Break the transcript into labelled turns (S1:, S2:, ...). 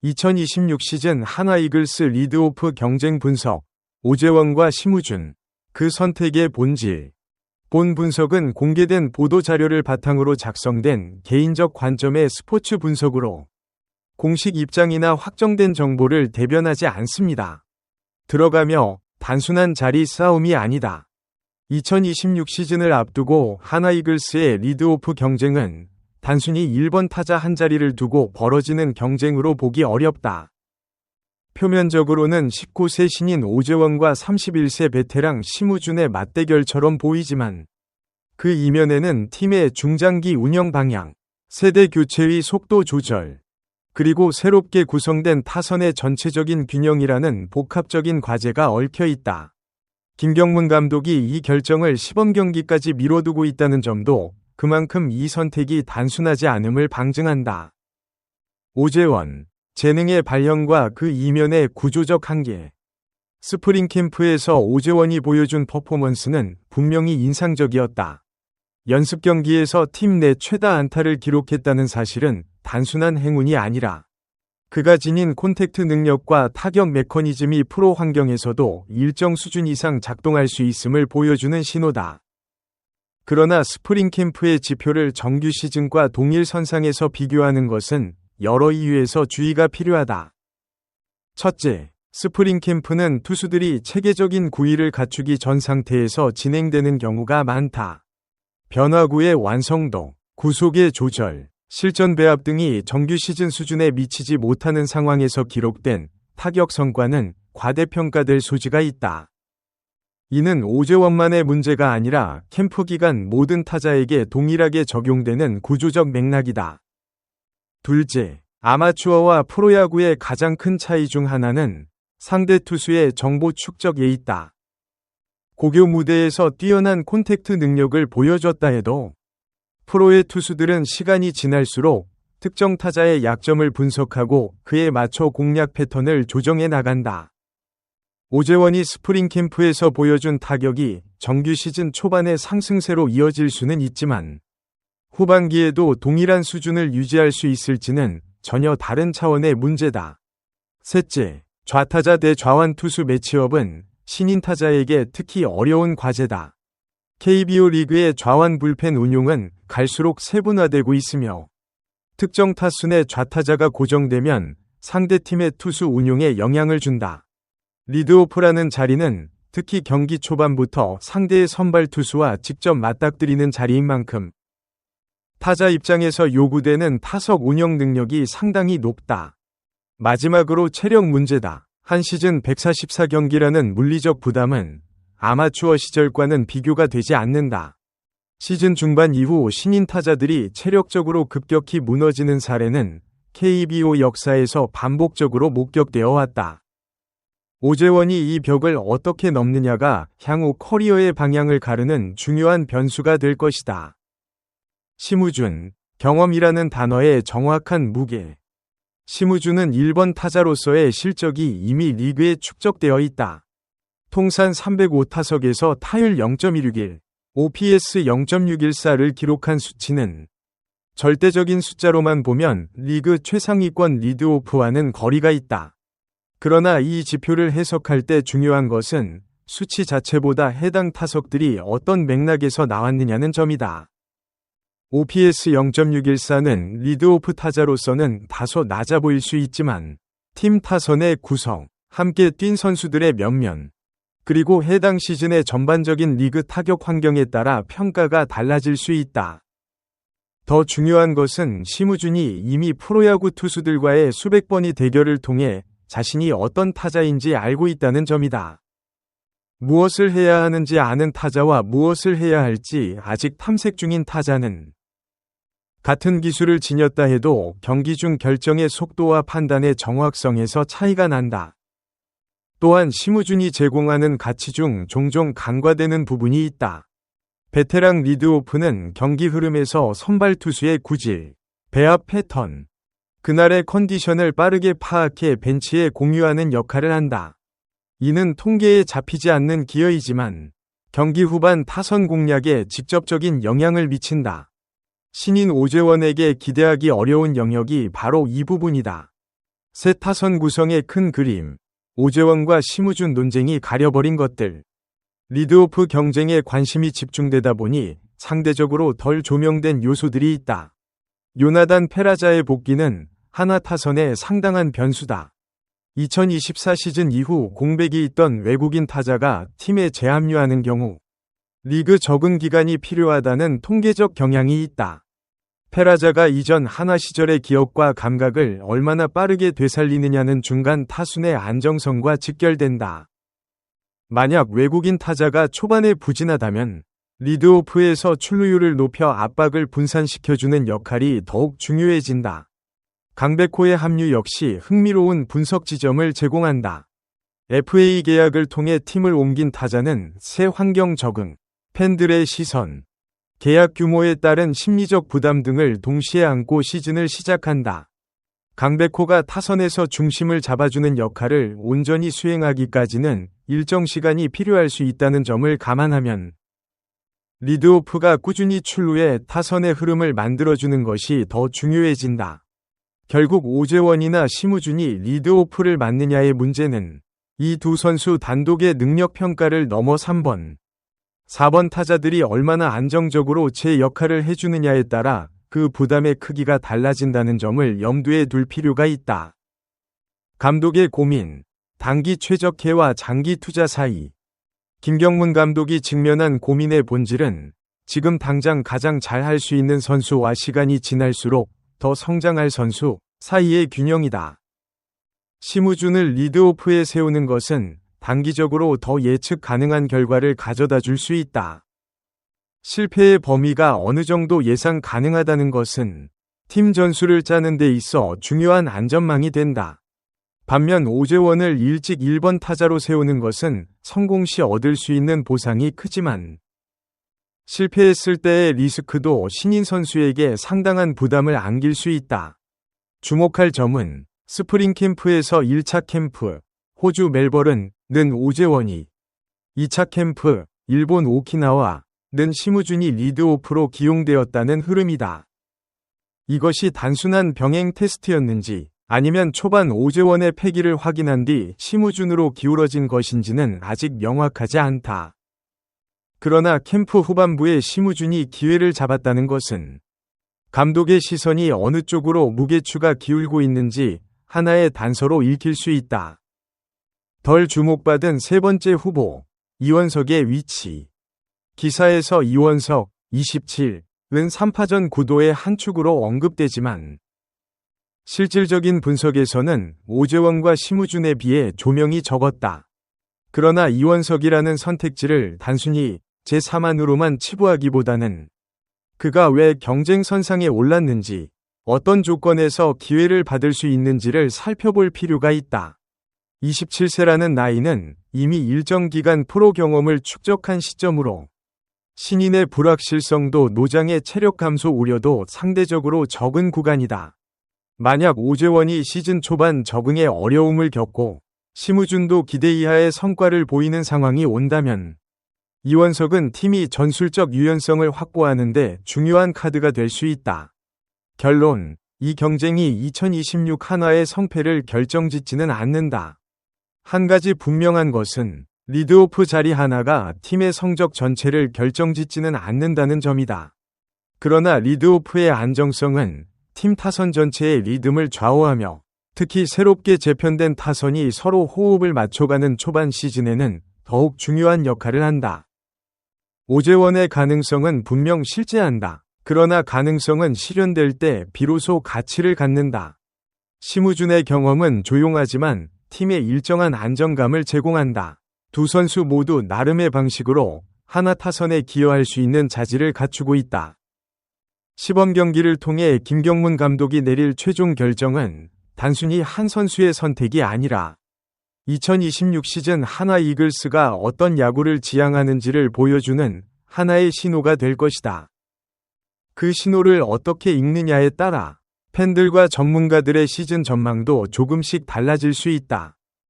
S1: 2026 시즌 한화 이글스 리드오프 경쟁 분석. 오재원과 심우준. 그 선택의 본질. 본 분석은 공개된 보도 자료를 바탕으로 작성된 개인적 관점의 스포츠 분석으로 공식 입장이나 확정된 정보를 대변하지 않습니다. 들어가며 단순한 자리 싸움이 아니다. 2026 시즌을 앞두고 한화 이글스의 리드오프 경쟁은 단순히 1번 타자 한 자리를 두고 벌어지는 경쟁으로 보기 어렵다. 표면적으로는 19세 신인 오재원과 31세 베테랑 심우준의 맞대결처럼 보이지만 그 이면에는 팀의 중장기 운영 방향, 세대 교체의 속도 조절, 그리고 새롭게 구성된 타선의 전체적인 균형이라는 복합적인 과제가 얽혀 있다. 김경문 감독이 이 결정을 시범 경기까지 미뤄두고 있다는 점도 그만큼 이 선택이 단순하지 않음을 방증한다. 오재원, 재능의 발현과 그 이면의 구조적 한계. 스프링 캠프에서 오재원이 보여준 퍼포먼스는 분명히 인상적이었다. 연습 경기에서 팀 내 최다 안타를 기록했다는 사실은 단순한 행운이 아니라 그가 지닌 콘택트 능력과 타격 메커니즘이 프로 환경에서도 일정 수준 이상 작동할 수 있음을 보여주는 신호다. 그러나 스프링 캠프의 지표를 정규 시즌과 동일 선상에서 비교하는 것은 여러 이유에서 주의가 필요하다. 첫째, 스프링 캠프는 투수들이 체계적인 구위를 갖추기 전 상태에서 진행되는 경우가 많다. 변화구의 완성도, 구속의 조절, 실전 배합 등이 정규 시즌 수준에 미치지 못하는 상황에서 기록된 타격 성과는 과대평가될 소지가 있다. 이는 오재원만의 문제가 아니라 캠프 기간 모든 타자에게 동일하게 적용되는 구조적 맥락이다. 둘째, 아마추어와 프로야구의 가장 큰 차이 중 하나는 상대 투수의 정보 축적에 있다. 고교 무대에서 뛰어난 콘택트 능력을 보여줬다 해도 프로의 투수들은 시간이 지날수록 특정 타자의 약점을 분석하고 그에 맞춰 공략 패턴을 조정해 나간다. 오재원이 스프링 캠프에서 보여준 타격이 정규 시즌 초반의 상승세로 이어질 수는 있지만 후반기에도 동일한 수준을 유지할 수 있을지는 전혀 다른 차원의 문제다. 셋째, 좌타자 대 좌완 투수 매치업은 신인 타자에게 특히 어려운 과제다. KBO 리그의 좌완 불펜 운용은 갈수록 세분화되고 있으며 특정 타수 내 좌타자가 고정되면 상대팀의 투수 운용에 영향을 준다. 리드오프라는 자리는 특히 경기 초반부터 상대의 선발 투수와 직접 맞닥뜨리는 자리인 만큼 타자 입장에서 요구되는 타석 운영 능력이 상당히 높다. 마지막으로 체력 문제다. 한 시즌 144경기라는 물리적 부담은 아마추어 시절과는 비교가 되지 않는다. 시즌 중반 이후 신인 타자들이 체력적으로 급격히 무너지는 사례는 KBO 역사에서 반복적으로 목격되어 왔다. 오재원이 이 벽을 어떻게 넘느냐가 향후 커리어의 방향을 가르는 중요한 변수가 될 것이다. 심우준, 경험이라는 단어의 정확한 무게. 심우준은 1번 타자로서의 실적이 이미 리그에 축적되어 있다. 통산 305타석에서 타율 0.161, OPS 0.614를 기록한 수치는 절대적인 숫자로만 보면 리그 최상위권 리드오프와는 거리가 있다. 그러나 이 지표를 해석할 때 중요한 것은 수치 자체보다 해당 타석들이 어떤 맥락에서 나왔느냐는 점이다. OPS 0.614는 리드오프 타자로서는 다소 낮아 보일 수 있지만 팀 타선의 구성, 함께 뛴 선수들의 면면, 그리고 해당 시즌의 전반적인 리그 타격 환경에 따라 평가가 달라질 수 있다. 더 중요한 것은 심우준이 이미 프로야구 투수들과의 수백 번의 대결을 통해 자신이 어떤 타자인지 알고 있다는 점이다. 무엇을 해야 하는지 아는 타자와 무엇을 해야 할지 아직 탐색 중인 타자는 같은 기술을 지녔다 해도 경기 중 결정의 속도와 판단의 정확성에서 차이가 난다. 또한 심우준이 제공하는 가치 중 종종 간과되는 부분이 있다. 베테랑 리드오프는 경기 흐름에서 선발 투수의 구질, 배합 패턴, 그날의 컨디션을 빠르게 파악해 벤치에 공유하는 역할을 한다. 이는 통계에 잡히지 않는 기여이지만 경기 후반 타선 공략에 직접적인 영향을 미친다. 신인 오재원에게 기대하기 어려운 영역이 바로 이 부분이다. 새 타선 구성의 큰 그림, 오재원과 심우준 논쟁이 가려버린 것들. 리드오프 경쟁에 관심이 집중되다 보니 상대적으로 덜 조명된 요소들이 있다. 요나단 페라자의 복귀는 하나 타선의 상당한 변수다. 2024 시즌 이후 공백이 있던 외국인 타자가 팀에 재합류하는 경우 리그 적응 기간이 필요하다는 통계적 경향이 있다. 페라자가 이전 하나 시절의 기억과 감각을 얼마나 빠르게 되살리느냐는 중간 타순의 안정성과 직결된다. 만약 외국인 타자가 초반에 부진하다면 리드오프에서 출루율을 높여 압박을 분산시켜주는 역할이 더욱 중요해진다. 강백호의 합류 역시 흥미로운 분석 지점을 제공한다. FA 계약을 통해 팀을 옮긴 타자는 새 환경 적응, 팬들의 시선, 계약 규모에 따른 심리적 부담 등을 동시에 안고 시즌을 시작한다. 강백호가 타선에서 중심을 잡아주는 역할을 온전히 수행하기까지는 일정 시간이 필요할 수 있다는 점을 감안하면 리드오프가 꾸준히 출루해 타선의 흐름을 만들어주는 것이 더 중요해진다. 결국 오재원이나 심우준이 리드오프를 맡느냐의 문제는 이 두 선수 단독의 능력 평가를 넘어 3번, 4번 타자들이 얼마나 안정적으로 제 역할을 해주느냐에 따라 그 부담의 크기가 달라진다는 점을 염두에 둘 필요가 있다. 감독의 고민, 단기 최적화와 장기 투자 사이. 김경문 감독이 직면한 고민의 본질은 지금 당장 가장 잘할 수 있는 선수와 시간이 지날수록 더 성장할 선수 사이의 균형이다. 심우준을 리드오프에 세우는 것은 단기적으로 더 예측 가능한 결과를 가져다 줄 수 있다. 실패의 범위가 어느 정도 예상 가능하다는 것은 팀 전술을 짜는 데 있어 중요한 안전망이 된다. 반면 오재원을 일찍 1번 타자로 세우는 것은 성공 시 얻을 수 있는 보상이 크지만 실패했을 때의 리스크도 신인 선수에게 상당한 부담을 안길 수 있다. 주목할 점은 스프링 캠프에서 1차 캠프, 호주 멜버른은 오재원이, 2차 캠프, 일본 오키나와는 심우준이 리드오프로 기용되었다는 흐름이다. 이것이 단순한 병행 테스트였는지 아니면 초반 오재원의 패기를 확인한 뒤 심우준으로 기울어진 것인지는 아직 명확하지 않다. 그러나 캠프 후반부에 심우준이 기회를 잡았다는 것은 감독의 시선이 어느 쪽으로 무게추가 기울고 있는지 하나의 단서로 읽힐 수 있다. 덜 주목받은 세 번째 후보, 이원석의 위치. 기사에서 이원석, 27은 3파전 구도의 한 축으로 언급되지만 실질적인 분석에서는 오재원과 심우준에 비해 조명이 적었다. 그러나 이원석이라는 선택지를 단순히 제3안으로만 치부하기보다는 그가 왜 경쟁선상에 올랐는지, 어떤 조건에서 기회를 받을 수 있는지를 살펴볼 필요가 있다. 27세라는 나이는 이미 일정 기간 프로 경험을 축적한 시점으로 신인의 불확실성도 노장의 체력 감소 우려도 상대적으로 적은 구간이다. 만약 오재원이 시즌 초반 적응에 어려움을 겪고 심우준도 기대 이하의 성과를 보이는 상황이 온다면 이원석은 팀이 전술적 유연성을 확보하는 데 중요한 카드가 될 수 있다. 결론, 이 경쟁이 2026 한화의 성패를 결정짓지는 않는다. 한 가지 분명한 것은 리드오프 자리 하나가 팀의 성적 전체를 결정짓지는 않는다는 점이다. 그러나 리드오프의 안정성은 팀 타선 전체의 리듬을 좌우하며 특히 새롭게 재편된 타선이 서로 호흡을 맞춰가는 초반 시즌에는 더욱 중요한 역할을 한다. 오재원의 가능성은 분명 실제한다. 그러나 가능성은 실현될 때 비로소 가치를 갖는다. 심우준의 경험은 조용하지만 팀에 일정한 안정감을 제공한다. 두 선수 모두 나름의 방식으로 하나 타선에 기여할 수 있는 자질을 갖추고 있다. 시범 경기를 통해 김경문 감독이 내릴 최종 결정은 단순히 한 선수의 선택이 아니라 2026 시즌 하나 이글스가 어떤 야구를 지향하는지를 보여주는 하나의 신호가 될 것이다. 그 신호를 어떻게 읽느냐에 따라 팬들과 전문가들의 시즌 전망도 조금씩 달라질 수 있다.